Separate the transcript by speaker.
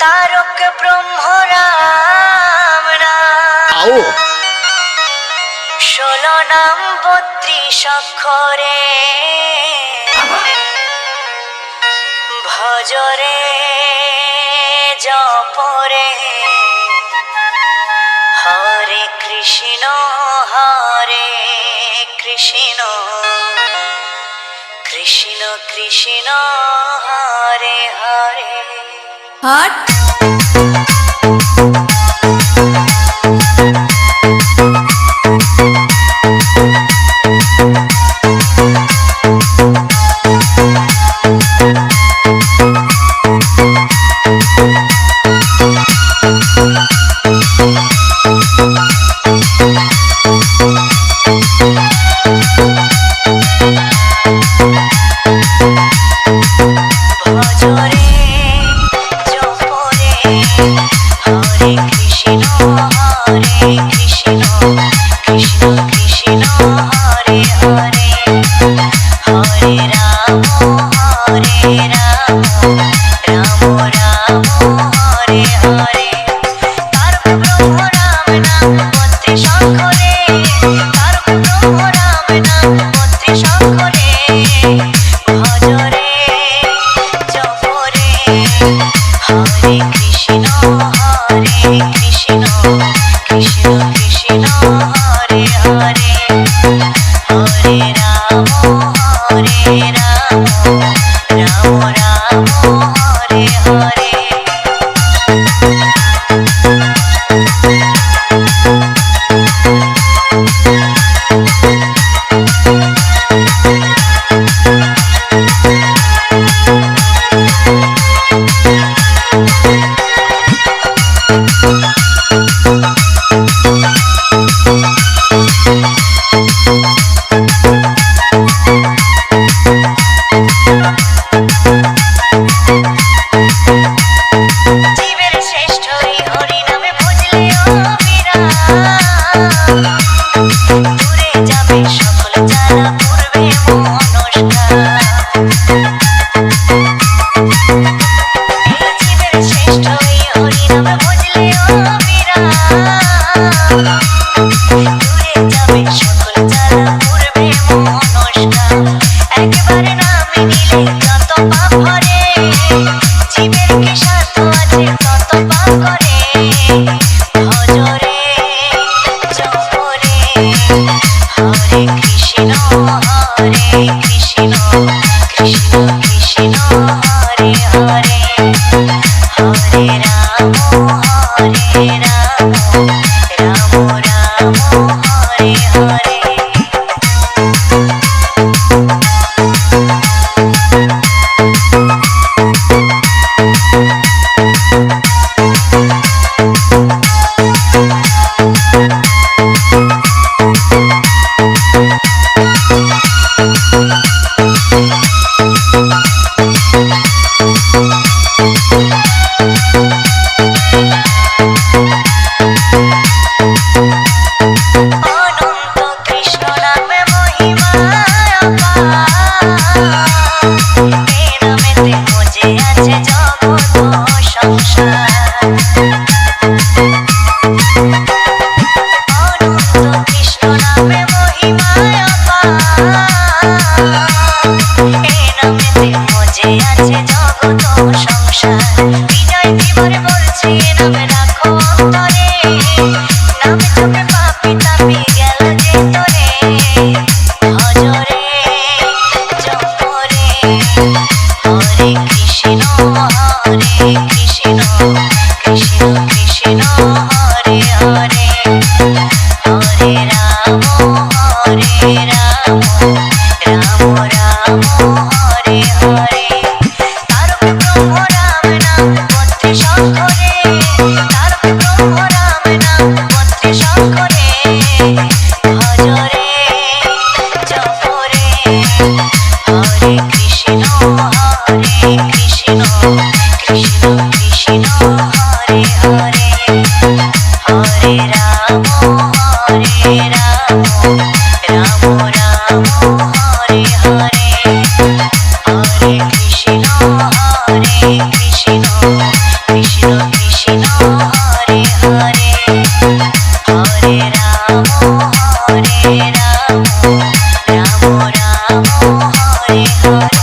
Speaker 1: तारक ब्रह्म राम नाम 16 नाम 32 अक्षरे भजरे जपरे हरे कृष्ण कृष्ण कृष्ण हरे हरे
Speaker 2: हट
Speaker 1: भजरे जपरे हरे कृष्ण कृष्ण कृष्ण हरे हरे हरे राम राम राम हरे हरे तारक ब्रह्म राम नाम 32 अक्षरे तारक ब्रह्म राम नाम 32 अक्षरे भजरे जपरे हरे कृष्ण कृष्ण कृष्ण हरे हरे हरे राम राम राम हरे हरे জীবের শ্রেষ্ঠ এই হরি নামে ভজলে অবিরাম দূরে যাবে সকল জ্বালা পূর্বে মনস্কার জীবের শ্রেষ্ঠ এই হরি নামে ভজলে অবিরাম দূরে যাবে সকল জ্বালা পূর্বে মনস্কার একবারে নামে নিলে যত পাপ হরে জীবের কি স্বার্থ আছে তত পাপ করে ভজরে জপরে হরে কৃষ্ণ কৃষ্ণ কৃষ্ণ হরে হরে হরে রাম রাম রাম হরে হরে অনন্ত কৃষ্ণ নামে মহিমা অপার এই নামেতে মজে আছে জগৎ সংসার অনন্ত কৃষ্ণ নামে মহিমা অপার এই নামেতে মজে আছে জগৎ সংসার বিজয় জীবনে বলছে এ নামে রাখো অন্তরে নামে চোখে পাপি তাপি গেল যে তোরে ভজরে জপরে হরে কৃষ্ণ কৃষ্ণ কৃষ্ণ হরে হরে হরে রাম রাম হরে হরে তারক ব্রহ্ম রাম নাম 32 অক্ষরে তারক ব্রহ্ম রাম নাম 32 অক্ষরে ভজরে জপরে হরে Krishna Krishna Hare Rama, Rama Rama, Hare Hare.